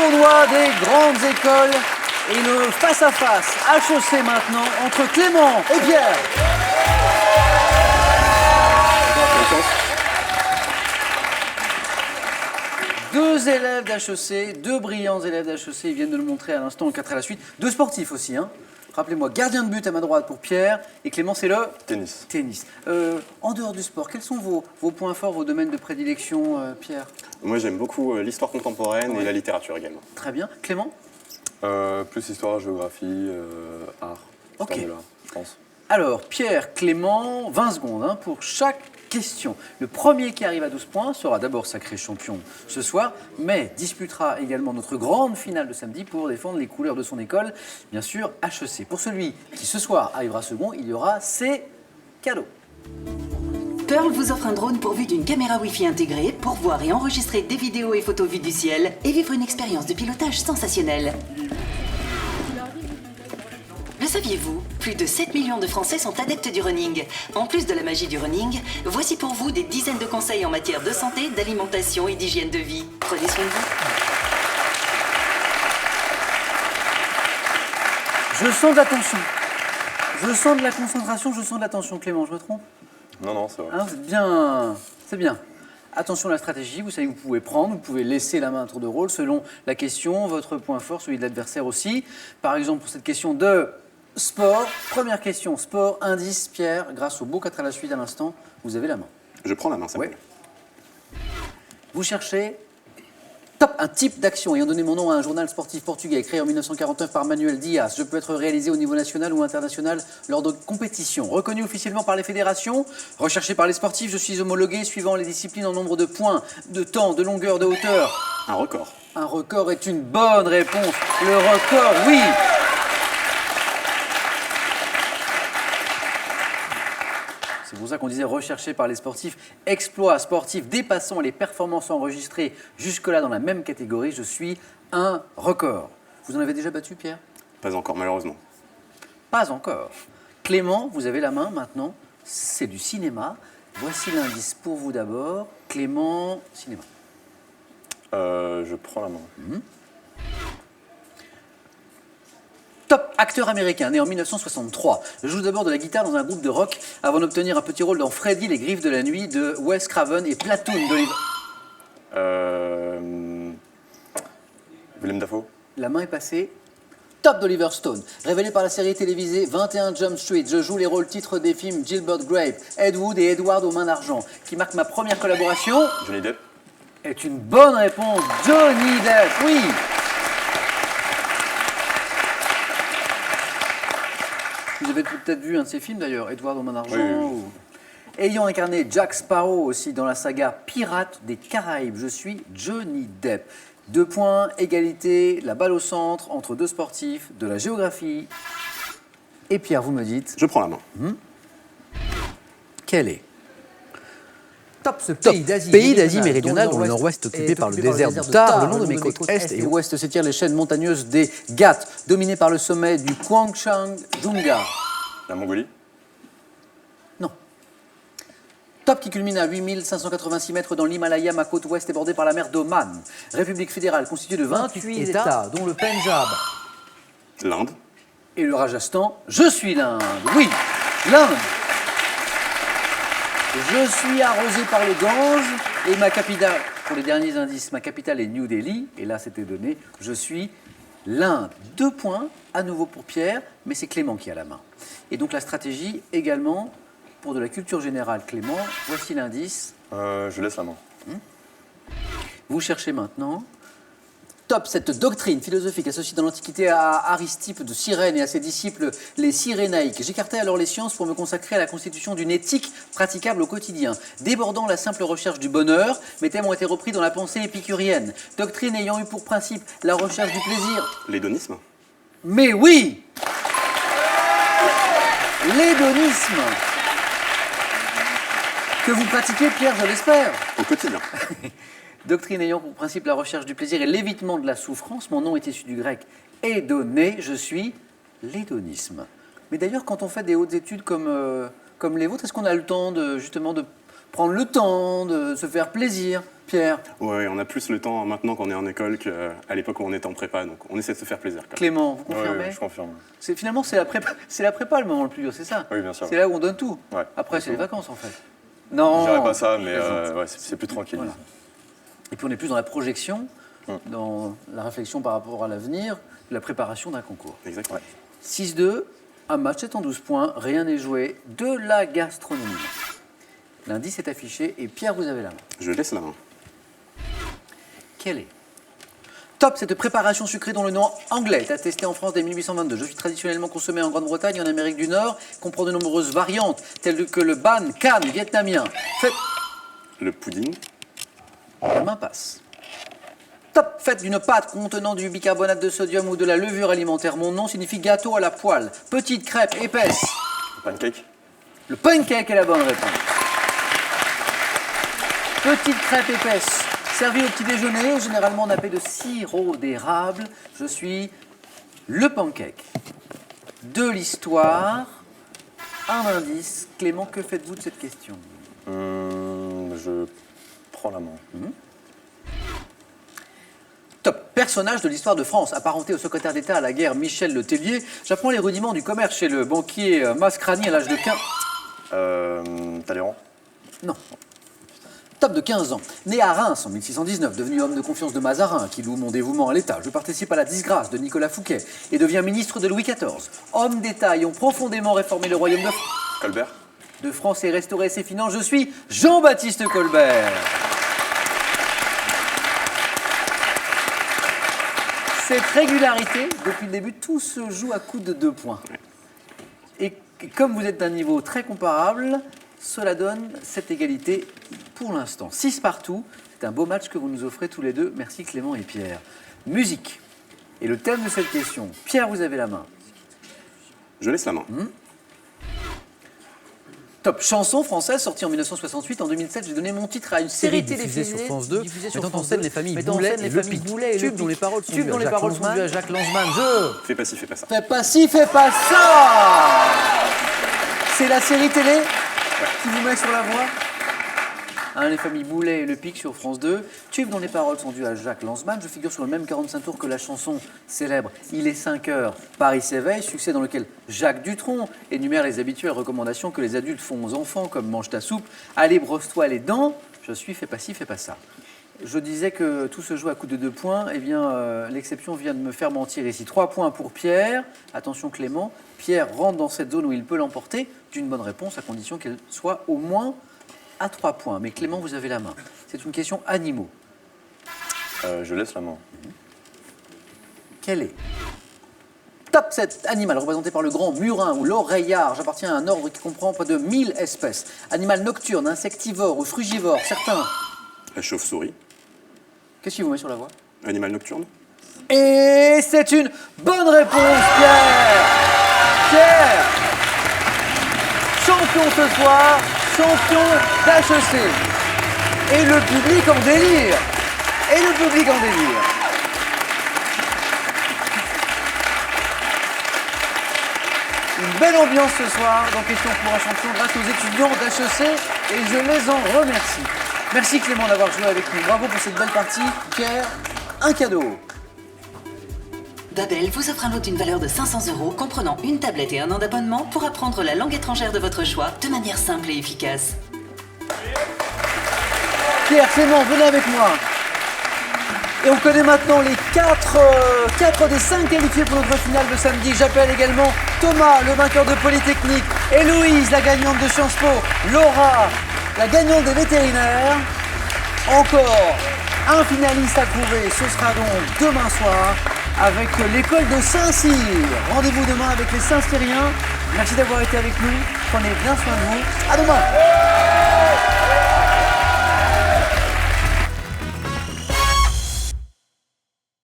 tournoi des grandes écoles et le face-à-face HEC maintenant entre Clément et Pierre. Deux élèves d'HEC, deux brillants élèves d'HEC, ils viennent de le montrer à l'instant en 4 à la suite. Deux sportifs aussi, hein. Rappelez-moi, gardien de but à ma droite pour Pierre et Clément, c'est le tennis. Tennis. En dehors du sport, quels sont vos points forts, vos domaines de prédilection, Pierre? Moi, j'aime beaucoup l'histoire contemporaine et la littérature également. Très bien. Clément? Plus histoire, géographie, art, Ok. histoire de l'art, je pense. Alors, Pierre, Clément, 20 secondes hein, pour chaque question. Le premier qui arrive à 12 points sera d'abord sacré champion ce soir, mais disputera également notre grande finale de samedi pour défendre les couleurs de son école, bien sûr HEC. Pour celui qui ce soir arrivera second, il y aura ces cadeaux. Pearl vous offre un drone pourvu d'une caméra Wi-Fi intégrée pour voir et enregistrer des vidéos et photos vues du ciel et vivre une expérience de pilotage sensationnelle. Le saviez-vous? Plus de 7 millions de Français sont adeptes du running. En plus de la magie du running, voici pour vous des dizaines de conseils en matière de santé, d'alimentation et d'hygiène de vie. Prenez soin de vous. Je sens de l'attention. Je sens de la concentration, je sens de l'attention. Clément, je me trompe? Non, non, c'est vrai. Hein, c'est bien. C'est bien. Attention à la stratégie, vous savez que vous pouvez prendre, vous pouvez laisser la main à tour de rôle selon la question, votre point fort, celui de l'adversaire aussi. Par exemple, pour cette question de sport, première question, sport, indice, Pierre, grâce au beau 4 à la suite à l'instant, vous avez la main. Je prends la main, ça me Ouais. plaît. Vous cherchez top, un type d'action ayant donné mon nom à un journal sportif portugais créé en 1949 par Manuel Dias. Je peux être réalisé au niveau national ou international lors de compétitions. Reconnu officiellement par les fédérations, recherché par les sportifs, je suis homologué suivant les disciplines en nombre de points, de temps, de longueur, de hauteur. Un record. Un record est une bonne réponse. Le record, oui. C'est pour ça qu'on disait recherché par les sportifs, exploit sportif dépassant les performances enregistrées jusque-là dans la même catégorie, je suis un record. Vous en avez déjà battu, Pierre? Pas encore, malheureusement. Pas encore. Clément, vous avez la main maintenant, c'est du cinéma. Voici l'indice pour vous d'abord. Clément, cinéma. Je prends la main. Top acteur américain, né en 1963. Je joue d'abord de la guitare dans un groupe de rock avant d'obtenir un petit rôle dans Freddy, les griffes de la nuit de Wes Craven et Platoon d'Oliver. Willem Dafoe. La main est passée. Top d'Oliver Stone. Révélé par la série télévisée 21 Jump Street, je joue les rôles titres des films Gilbert Grape, Ed Wood et Edward aux mains d'argent, qui marque ma première collaboration. Johnny Depp. Est une bonne réponse. Johnny Depp, oui. Vous avez peut-être vu un de ses films d'ailleurs, Edward aux mains d'argent. Oui, oui, oui. ou- Ayant incarné Jack Sparrow aussi dans la saga Pirates des Caraïbes, je suis Johnny Depp. 2 points, égalité, la balle au centre entre deux sportifs, de la géographie. Et Pierre, vous me dites, Je prends la main. quel est Top, ce Top. pays d'Asie méridionale dont le nord-ouest est occupé par le désert du Thar, le long de mes côtes est et ouest s'étirent les chaînes montagneuses des Ghats, dominées par le sommet du Huangshangjunga. La Mongolie. Non. Top qui culmine à 8586 mètres dans l'Himalaya, ma côte ouest est bordée par la mer d'Oman. République fédérale constituée de 28 États dont le Pendjab. L'Inde. et le Rajasthan. Je suis l'Inde. Oui, l'Inde. Je suis arrosé par le Gange et ma capitale, pour les derniers indices, ma capitale est New Delhi. Et là, c'était donné. Je suis l'Inde. 2 points, à nouveau pour Pierre, mais c'est Clément qui a la main. Et donc la stratégie également pour de la culture générale, Clément. Voici l'indice. Je laisse la main. Vous cherchez maintenant. Top, cette doctrine philosophique associée dans l'Antiquité à Aristippe de Cyrène et à ses disciples les Cyrénaïques. J'écartais alors les sciences pour me consacrer à la constitution d'une éthique praticable au quotidien. Débordant la simple recherche du bonheur, mes thèmes ont été repris dans la pensée épicurienne. Doctrine ayant eu pour principe la recherche du plaisir. L'hédonisme. Mais oui! L'hédonisme que vous pratiquez, Pierre, je l'espère. Au quotidien. Doctrine ayant pour principe la recherche du plaisir et l'évitement de la souffrance, mon nom est issu du grec hédoné, je suis l'hédonisme. Mais d'ailleurs, quand on fait des hautes études comme les vôtres, est-ce qu'on a le temps de, justement, de prendre le temps de se faire plaisir. Pierre, Oui, on a plus le temps maintenant qu'on est en école qu'à l'époque où on était en prépa, donc on essaie de se faire plaisir. Quand même. Clément, vous confirmez? Oui, je confirme. Finalement, c'est la prépa le moment le plus dur, c'est ça? Oui, bien sûr. C'est là où on donne tout. Ouais. Après, c'est les vacances en fait. Non. Je dirais pas ça, mais ouais, c'est plus tranquille. Voilà. Et puis on est plus dans la projection, dans la réflexion par rapport à l'avenir, la préparation d'un concours. Exactement. Ouais. 6-2, un match est en 12 points, rien n'est joué, de la gastronomie. L'indice est affiché et Pierre, vous avez la main. Je laisse la main. Quelle est? Top, cette préparation sucrée dont le nom anglais est attesté en France dès 1822. Je suis traditionnellement consommé en Grande-Bretagne et en Amérique du Nord, comprend de nombreuses variantes, telles que le ban can vietnamien. Faites... Le pudding. La main passe. Top, faites d'une pâte contenant du bicarbonate de sodium ou de la levure alimentaire. Mon nom signifie gâteau à la poêle. Petite crêpe épaisse. Pancake. Le pancake est la bonne réponse. Petite crêpe épaisse. Servi au petit déjeuner, généralement nappé de sirop d'érable. Je suis le pancake. De l'histoire. Un indice. Clément, que faites-vous de cette question? Je prends la main. Top, personnage de l'histoire de France, apparenté au secrétaire d'État à la guerre Michel Le Tellier. J'apprends les rudiments du commerce chez le banquier Mascrani à l'âge de 15... Talleyrand. Non. Top de 15 ans. Né à Reims en 1619, devenu homme de confiance de Mazarin, qui loue mon dévouement à l'État. Je participe à la disgrâce de Nicolas Fouquet et deviens ministre de Louis XIV. Homme d'État ayant profondément réformé le royaume Colbert. de France et restauré ses finances. Je suis Jean-Baptiste Colbert. Cette régularité, depuis le début, tout se joue à coups de 2 points. Et comme vous êtes d'un niveau très comparable, cela donne cette égalité pour l'instant. 6 partout, c'est un beau match que vous nous offrez tous les deux. Merci Clément et Pierre. Musique. Et le thème de cette question. Pierre, vous avez la main. Je laisse la main. Top, chanson française sortie en 1968. En 2007, j'ai donné mon titre à une série diffusée télévisée sur France 2, mettant en scène les familles mettant en Boulet scène et les Le familles Pic. Boulet et Le Tube dont Pic. les paroles sont Tube dues dont à les Jacques paroles sont Lanzmann, dues à Jacques Lanzmann. Je... Fais pas ci, fais pas ça. Fais pas ci, fais pas ça. C'est la série télé qui vous met sur la voie. Hein, les familles Boulet et Le Pic sur France 2. Tube dont les paroles sont dues à Jacques Lanzmann. Je figure sur le même 45 tours que la chanson célèbre Il est 5 heures, Paris s'éveille, succès dans lequel Jacques Dutronc énumère les habituelles recommandations que les adultes font aux enfants, comme mange ta soupe, allez brosse-toi les dents. Je suis fais pas ci, fais pas ça. Je disais que tout se joue à coup de 2 points. Eh bien, l'exception vient de me faire mentir ici. 3 points pour Pierre. Attention Clément. Pierre rentre dans cette zone où il peut l'emporter d'une bonne réponse, à condition qu'elle soit au moins à 3 points. Mais Clément, vous avez la main. C'est une question animaux. Je laisse la main. Quel est? Top 7 animal représenté par le grand murin ou l'oreillard. J'appartiens à un ordre qui comprend près de 1000 espèces. Animal nocturne, insectivore ou frugivore. Certains. La chauve-souris. Qu'est-ce qui vous met sur la voie? Animal nocturne. Et c'est une bonne réponse, Pierre. Pierre, champion ce soir, champion d'HEC. Et le public en délire. Et le public en délire. Une belle ambiance ce soir dans Question pour un champion grâce aux étudiants d'HEC et je les en remercie. Merci Clément d'avoir joué avec nous. Bravo pour cette belle partie. Pierre, un cadeau. Babel vous offre un lot d'une valeur de 500 € comprenant une tablette et un an d'abonnement pour apprendre la langue étrangère de votre choix de manière simple et efficace. Pierre, Clément, venez avec moi. Et on connaît maintenant les 4 des 5 qualifiés pour notre finale de samedi. J'appelle également Thomas, le vainqueur de Polytechnique, Héloïse, la gagnante de Sciences Po, Laura, la gagnante des vétérinaires. Encore un finaliste à trouver. Ce sera donc demain soir avec l'école de Saint-Cyr. Rendez-vous demain avec les Saint-Cyriens. Merci d'avoir été avec nous. Prenez bien soin de vous. À demain.